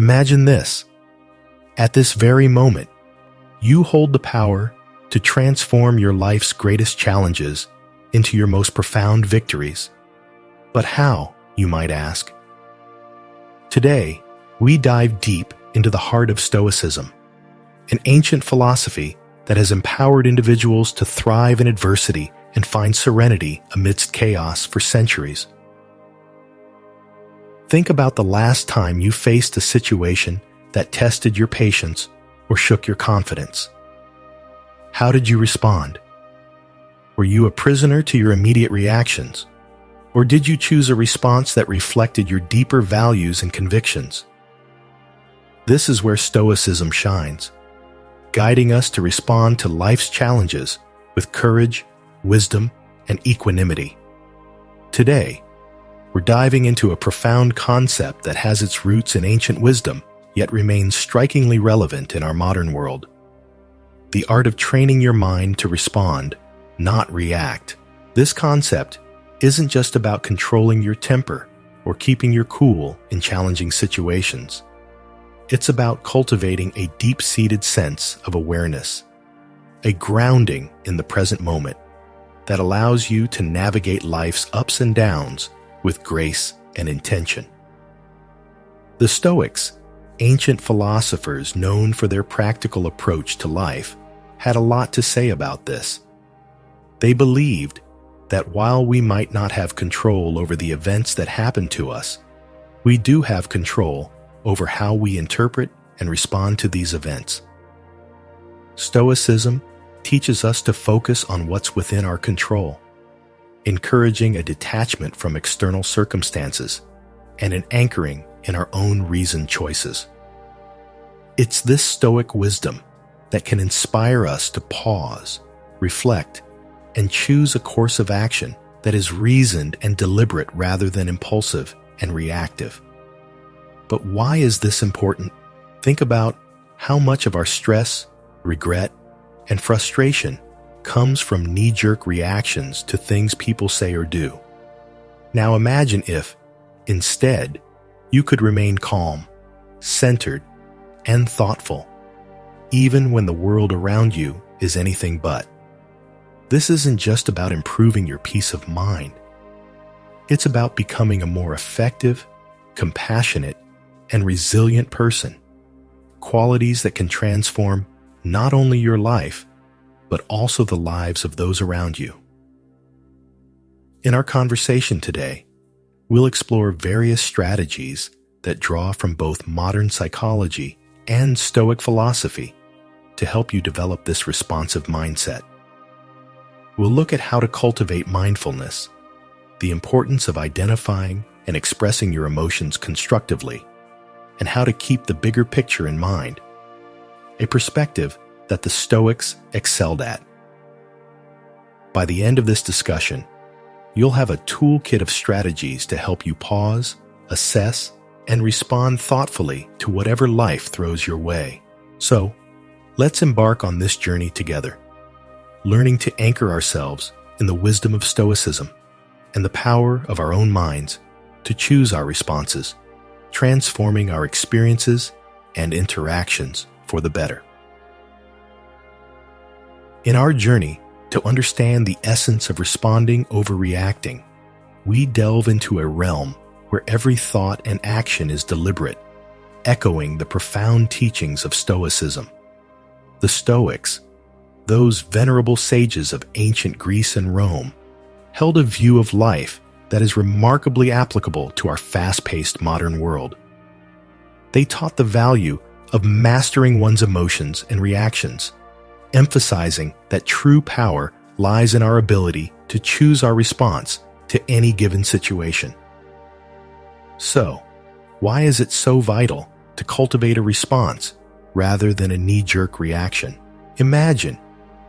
Imagine this. At this very moment, you hold the power to transform your life's greatest challenges into your most profound victories. But how, you might ask? Today, we dive deep into the heart of Stoicism, an ancient philosophy that has empowered individuals to thrive in adversity and find serenity amidst chaos for centuries. Think about the last time you faced a situation that tested your patience or shook your confidence. How did you respond? Were you a prisoner to your immediate reactions? Or did you choose a response that reflected your deeper values and convictions? This is where Stoicism shines, guiding us to respond to life's challenges with courage, wisdom, and equanimity. Today, we're diving into a profound concept that has its roots in ancient wisdom, yet remains strikingly relevant in our modern world. The art of training your mind to respond, not react. This concept isn't just about controlling your temper or keeping your cool in challenging situations. It's about cultivating a deep-seated sense of awareness, a grounding in the present moment that allows you to navigate life's ups and downs with grace and intention. The Stoics, ancient philosophers known for their practical approach to life, had a lot to say about this. They believed that while we might not have control over the events that happen to us, we do have control over how we interpret and respond to these events. Stoicism teaches us to focus on what's within our control, encouraging a detachment from external circumstances and an anchoring in our own reasoned choices. It's this Stoic wisdom that can inspire us to pause, reflect, and choose a course of action that is reasoned and deliberate rather than impulsive and reactive. But why is this important? Think about how much of our stress, regret, and frustration comes from knee-jerk reactions to things people say or do. Now imagine if, instead, you could remain calm, centered, and thoughtful, even when the world around you is anything but. This isn't just about improving your peace of mind. It's about becoming a more effective, compassionate, and resilient person, qualities that can transform not only your life, but also the lives of those around you. In our conversation today, we'll explore various strategies that draw from both modern psychology and Stoic philosophy to help you develop this responsive mindset. We'll look at how to cultivate mindfulness, the importance of identifying and expressing your emotions constructively, and how to keep the bigger picture in mind, a perspective that the Stoics excelled at. By the end of this discussion, you'll have a toolkit of strategies to help you pause, assess, and respond thoughtfully to whatever life throws your way. So, let's embark on this journey together, learning to anchor ourselves in the wisdom of Stoicism and the power of our own minds to choose our responses, transforming our experiences and interactions for the better. In our journey to understand the essence of responding over reacting, we delve into a realm where every thought and action is deliberate, echoing the profound teachings of Stoicism. The Stoics, those venerable sages of ancient Greece and Rome, held a view of life that is remarkably applicable to our fast-paced modern world. They taught the value of mastering one's emotions and reactions, emphasizing that true power lies in our ability to choose our response to any given situation. So, why is it so vital to cultivate a response rather than a knee-jerk reaction? Imagine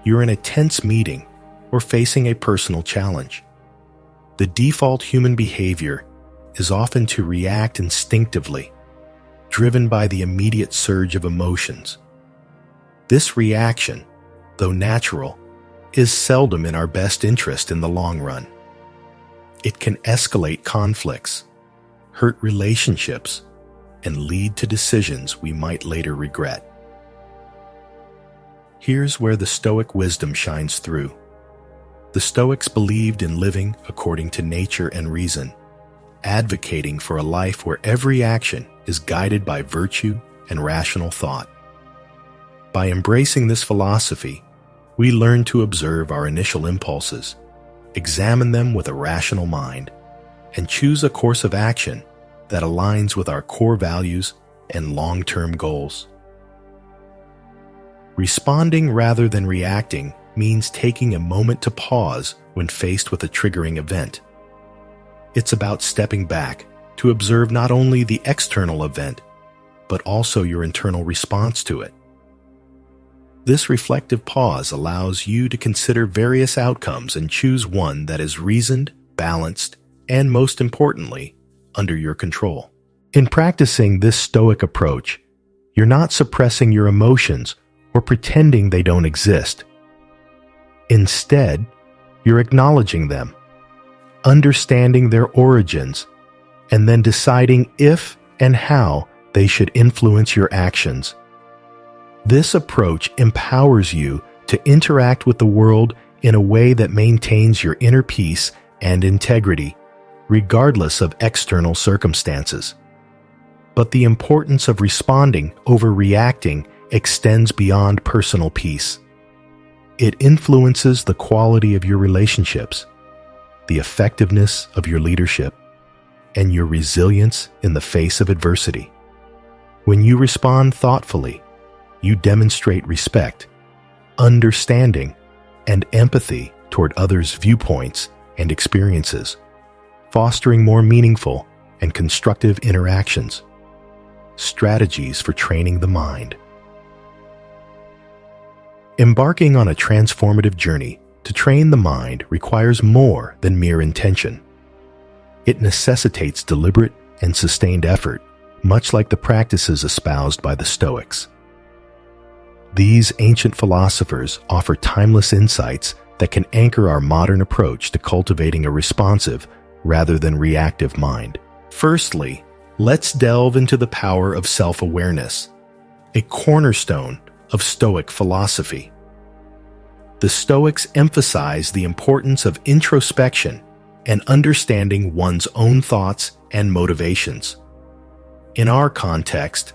you're in a tense meeting or facing a personal challenge. The default human behavior is often to react instinctively, driven by the immediate surge of emotions. This reaction, though natural, is seldom in our best interest in the long run. It can escalate conflicts, hurt relationships, and lead to decisions we might later regret. Here's where the Stoic wisdom shines through. The Stoics believed in living according to nature and reason, advocating for a life where every action is guided by virtue and rational thought. By embracing this philosophy, we learn to observe our initial impulses, examine them with a rational mind, and choose a course of action that aligns with our core values and long-term goals. Responding rather than reacting means taking a moment to pause when faced with a triggering event. It's about stepping back to observe not only the external event, but also your internal response to it. This reflective pause allows you to consider various outcomes and choose one that is reasoned, balanced, and most importantly, under your control. In practicing this Stoic approach, you're not suppressing your emotions or pretending they don't exist. Instead, you're acknowledging them, understanding their origins, and then deciding if and how they should influence your actions. This approach empowers you to interact with the world in a way that maintains your inner peace and integrity, regardless of external circumstances. But the importance of responding over reacting extends beyond personal peace. It influences the quality of your relationships, the effectiveness of your leadership, and your resilience in the face of adversity. When you respond thoughtfully, you demonstrate respect, understanding, and empathy toward others' viewpoints and experiences, fostering more meaningful and constructive interactions. Strategies for training the mind. Embarking on a transformative journey to train the mind requires more than mere intention. It necessitates deliberate and sustained effort, much like the practices espoused by the Stoics. These ancient philosophers offer timeless insights that can anchor our modern approach to cultivating a responsive rather than reactive mind. Firstly, let's delve into the power of self-awareness, a cornerstone of Stoic philosophy. The Stoics emphasize the importance of introspection and understanding one's own thoughts and motivations. In our context,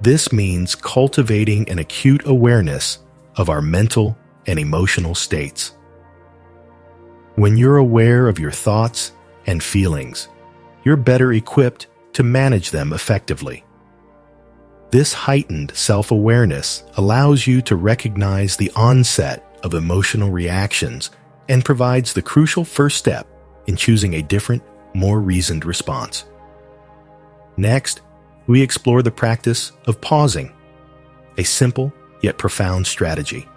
this means cultivating an acute awareness of our mental and emotional states. When you're aware of your thoughts and feelings, you're better equipped to manage them effectively. This heightened self-awareness allows you to recognize the onset of emotional reactions and provides the crucial first step in choosing a different, more reasoned response. Next, we explore the practice of pausing, a simple yet profound strategy.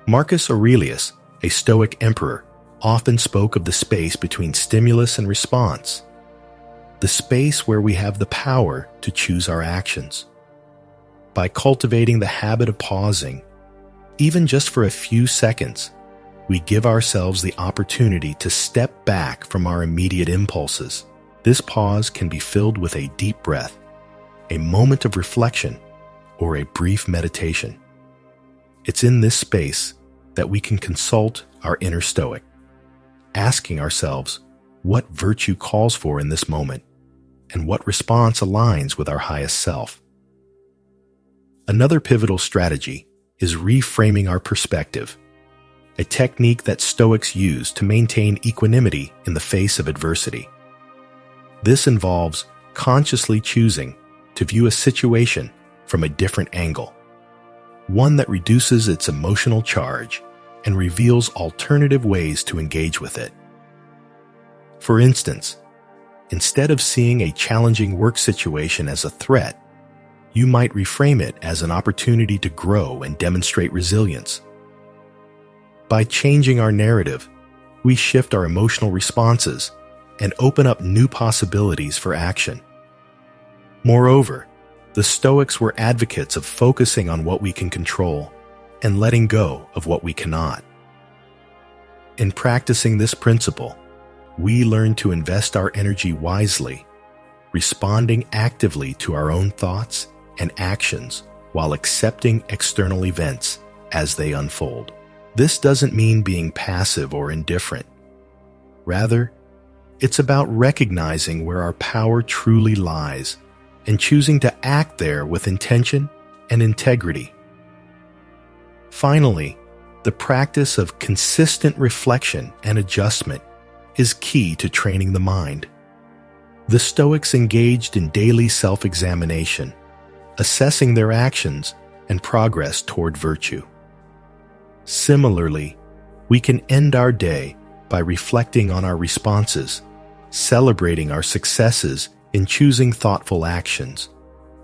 Marcus Aurelius, a Stoic emperor, often spoke of the space between stimulus and response, the space where we have the power to choose our actions. By cultivating the habit of pausing, even just for a few seconds, we give ourselves the opportunity to step back from our immediate impulses. This pause can be filled with a deep breath, a moment of reflection, or a brief meditation. It's in this space that we can consult our inner Stoic, asking ourselves what virtue calls for in this moment and what response aligns with our highest self. Another pivotal strategy is reframing our perspective, a technique that Stoics use to maintain equanimity in the face of adversity. This involves consciously choosing to view a situation from a different angle, one that reduces its emotional charge and reveals alternative ways to engage with it. For instance, instead of seeing a challenging work situation as a threat, you might reframe it as an opportunity to grow and demonstrate resilience. By changing our narrative, we shift our emotional responses and open up new possibilities for action. Moreover, the Stoics were advocates of focusing on what we can control and letting go of what we cannot. In practicing this principle, we learn to invest our energy wisely, responding actively to our own thoughts and actions while accepting external events as they unfold. This doesn't mean being passive or indifferent. Rather, it's about recognizing where our power truly lies and choosing to act there with intention and integrity. Finally, the practice of consistent reflection and adjustment is key to training the mind. The Stoics engaged in daily self-examination, assessing their actions and progress toward virtue. Similarly, we can end our day by reflecting on our responses, celebrating our successes in choosing thoughtful actions,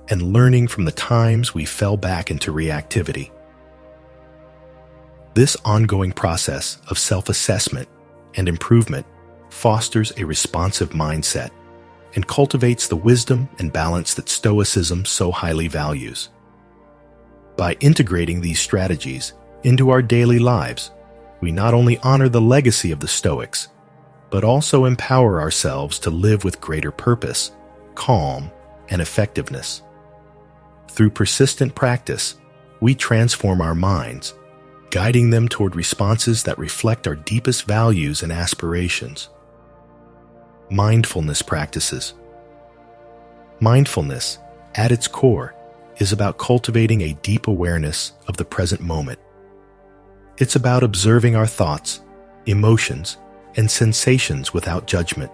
and learning from the times we fell back into reactivity. This ongoing process of self-assessment and improvement fosters a responsive mindset and cultivates the wisdom and balance that Stoicism so highly values. By integrating these strategies into our daily lives, we not only honor the legacy of the Stoics, but also empower ourselves to live with greater purpose, calm, and effectiveness. Through persistent practice, we transform our minds, guiding them toward responses that reflect our deepest values and aspirations. Mindfulness practices. Mindfulness, at its core, is about cultivating a deep awareness of the present moment. It's about observing our thoughts, emotions, and sensations without judgment,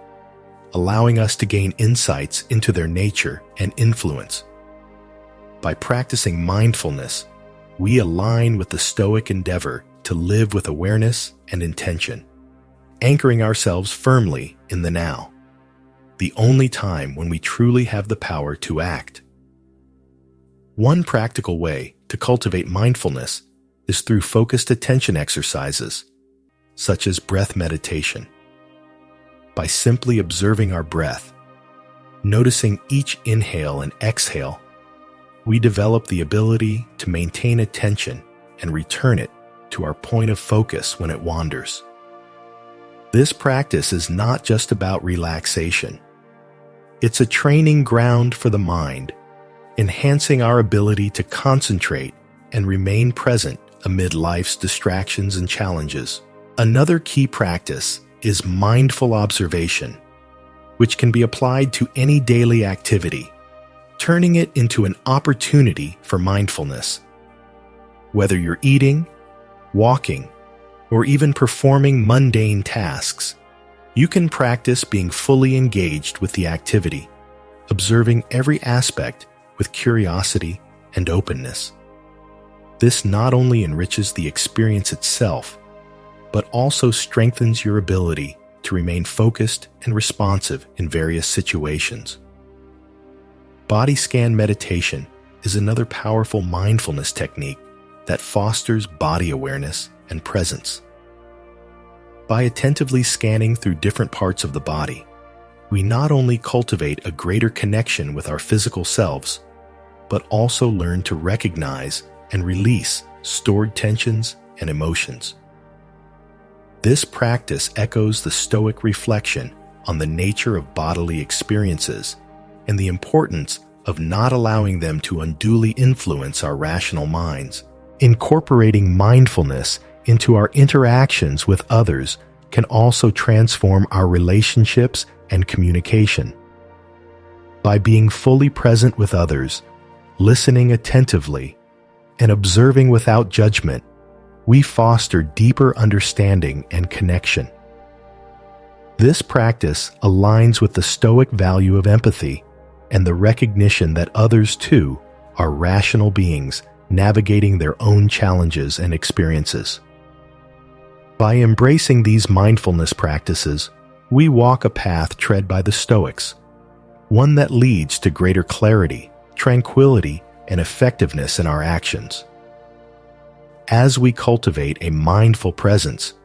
allowing us to gain insights into their nature and influence. By practicing mindfulness, we align with the Stoic endeavor to live with awareness and intention, anchoring ourselves firmly in the now, the only time when we truly have the power to act. One practical way to cultivate mindfulness is through focused attention exercises, such as breath meditation. By simply observing our breath, noticing each inhale and exhale, we develop the ability to maintain attention and return it to our point of focus when it wanders. This practice is not just about relaxation. It's a training ground for the mind, enhancing our ability to concentrate and remain present amid life's distractions and challenges. Another key practice is mindful observation, which can be applied to any daily activity, turning it into an opportunity for mindfulness. Whether you're eating, walking, or even performing mundane tasks, you can practice being fully engaged with the activity, observing every aspect with curiosity and openness. This not only enriches the experience itself, but also strengthens your ability to remain focused and responsive in various situations. Body scan meditation is another powerful mindfulness technique that fosters body awareness and presence. By attentively scanning through different parts of the body, we not only cultivate a greater connection with our physical selves, but also learn to recognize and release stored tensions and emotions. This practice echoes the Stoic reflection on the nature of bodily experiences and the importance of not allowing them to unduly influence our rational minds. Incorporating mindfulness into our interactions with others can also transform our relationships and communication. By being fully present with others, listening attentively, and observing without judgment, we foster deeper understanding and connection. This practice aligns with the Stoic value of empathy and the recognition that others, too, are rational beings navigating their own challenges and experiences. By embracing these mindfulness practices, we walk a path tread by the Stoics, one that leads to greater clarity, tranquility, and effectiveness in our actions. As we cultivate a mindful presence,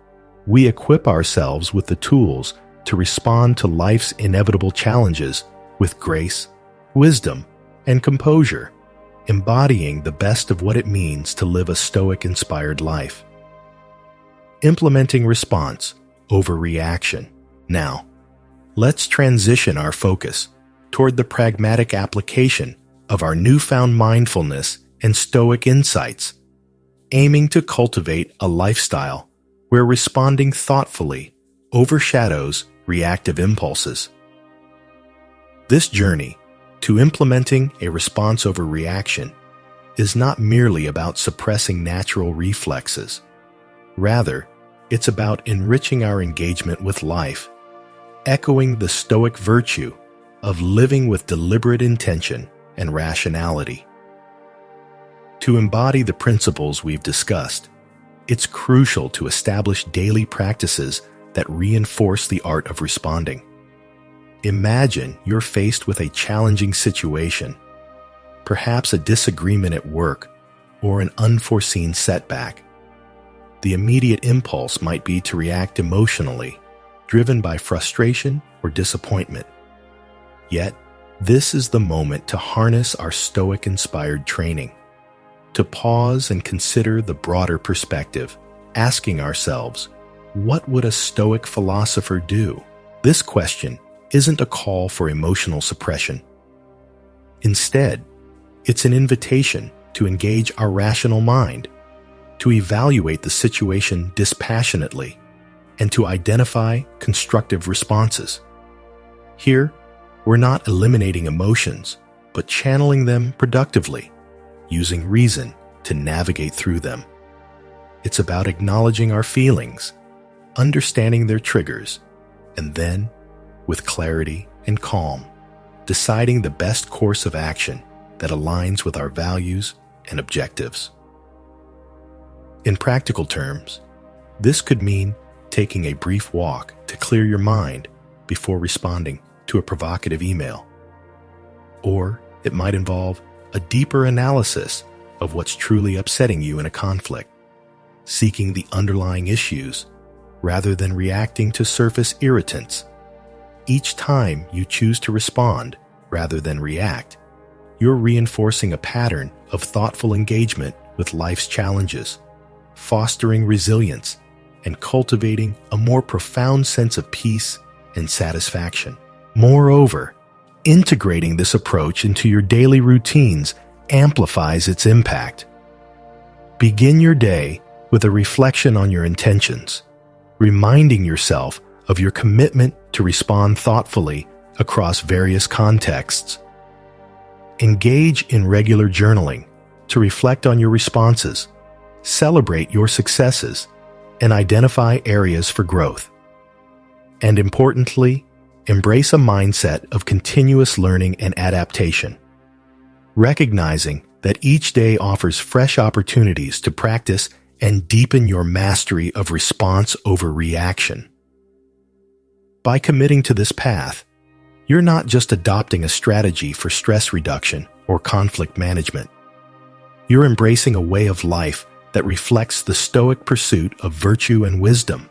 we equip ourselves with the tools to respond to life's inevitable challenges with grace, wisdom, and composure, embodying the best of what it means to live a Stoic-inspired life. Implementing response over reaction. Now, let's transition our focus toward the pragmatic application of our newfound mindfulness and Stoic insights, aiming to cultivate a lifestyle where responding thoughtfully overshadows reactive impulses. This journey to implementing a response over reaction is not merely about suppressing natural reflexes. Rather, it's about enriching our engagement with life, echoing the Stoic virtue of living with deliberate intention and rationality. To embody the principles we've discussed, it's crucial to establish daily practices that reinforce the art of responding. Imagine you're faced with a challenging situation, perhaps a disagreement at work or an unforeseen setback. The immediate impulse might be to react emotionally, driven by frustration or disappointment. Yet, this is the moment to harness our Stoic-inspired training, to pause and consider the broader perspective, asking ourselves, what would a Stoic philosopher do? This question isn't a call for emotional suppression. Instead, it's an invitation to engage our rational mind, to evaluate the situation dispassionately, and to identify constructive responses. Here, we're not eliminating emotions, but channeling them productively, using reason to navigate through them. It's about acknowledging our feelings, understanding their triggers, and then, with clarity and calm, deciding the best course of action that aligns with our values and objectives. In practical terms, this could mean taking a brief walk to clear your mind before responding to a provocative email. Or it might involve a deeper analysis of what's truly upsetting you in a conflict, seeking the underlying issues rather than reacting to surface irritants. Each time you choose to respond rather than react, you're reinforcing a pattern of thoughtful engagement with life's challenges, fostering resilience and cultivating a more profound sense of peace and satisfaction. Moreover, integrating this approach into your daily routines amplifies its impact. Begin your day with a reflection on your intentions, reminding yourself of your commitment to respond thoughtfully across various contexts. Engage in regular journaling to reflect on your responses, celebrate your successes, and identify areas for growth. And importantly, embrace a mindset of continuous learning and adaptation, recognizing that each day offers fresh opportunities to practice and deepen your mastery of response over reaction. By committing to this path, you're not just adopting a strategy for stress reduction or conflict management. You're embracing a way of life that reflects the Stoic pursuit of virtue and wisdom.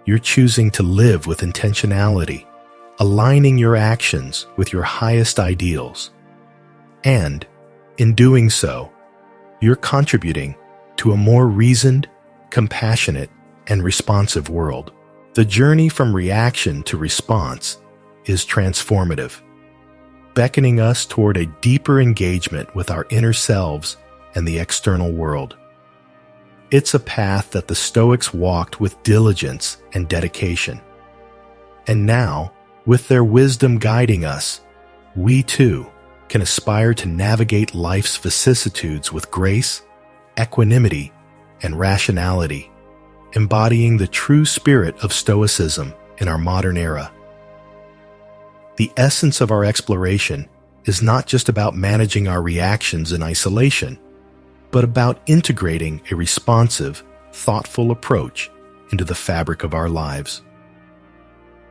You're choosing to live with intentionality, aligning your actions with your highest ideals. And, in doing so, you're contributing to a more reasoned, compassionate, and responsive world. The journey from reaction to response is transformative, beckoning us toward a deeper engagement with our inner selves and the external world. It's a path that the Stoics walked with diligence and dedication. And now, with their wisdom guiding us, we too can aspire to navigate life's vicissitudes with grace, equanimity, and rationality, embodying the true spirit of Stoicism in our modern era. The essence of our exploration is not just about managing our reactions in isolation, but about integrating a responsive, thoughtful approach into the fabric of our lives.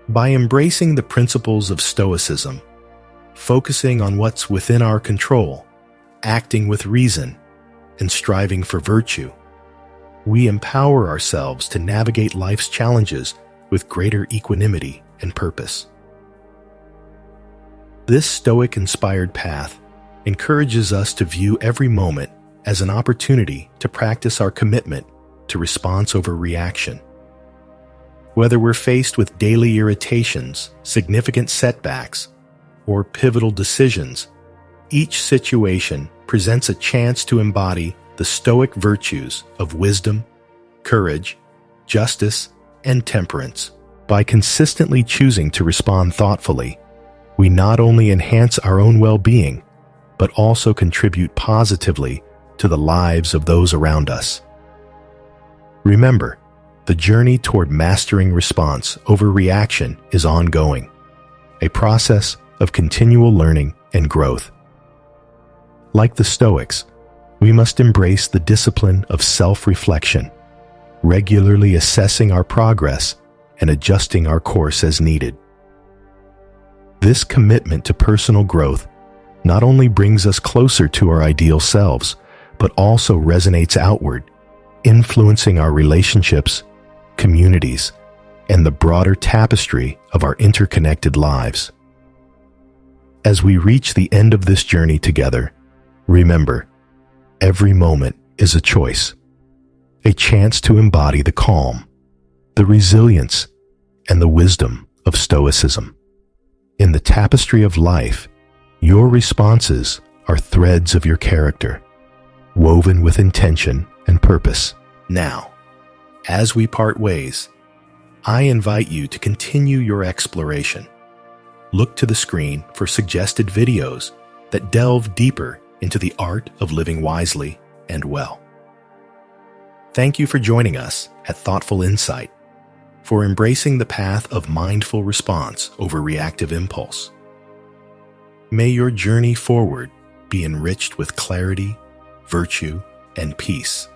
By embracing the principles of Stoicism, focusing on what's within our control, acting with reason, and striving for virtue, we empower ourselves to navigate life's challenges with greater equanimity and purpose. This Stoic-inspired path encourages us to view every moment as an opportunity to practice our commitment to response over reaction. Whether we're faced with daily irritations, significant setbacks, or pivotal decisions, each situation presents a chance to embody the Stoic virtues of wisdom, courage, justice, and temperance. By consistently choosing to respond thoughtfully, we not only enhance our own well-being, but also contribute positively to the lives of those around us. Remember, the journey toward mastering response over reaction is ongoing, a process of continual learning and growth. Like the Stoics, we must embrace the discipline of self-reflection, regularly assessing our progress and adjusting our course as needed. This commitment to personal growth not only brings us closer to our ideal selves, but also resonates outward, influencing our relationships, communities, and the broader tapestry of our interconnected lives. As we reach the end of this journey together, remember, every moment is a choice, a chance to embody the calm, the resilience, and the wisdom of Stoicism. In the tapestry of life, your responses are threads of your character, woven with intention and purpose. Now, as we part ways, I invite you to continue your exploration. Look to the screen for suggested videos that delve deeper into the art of living wisely and well. Thank you for joining us at Thoughtful Insight, for embracing the path of mindful response over reactive impulse. May your journey forward be enriched with clarity, virtue, and peace.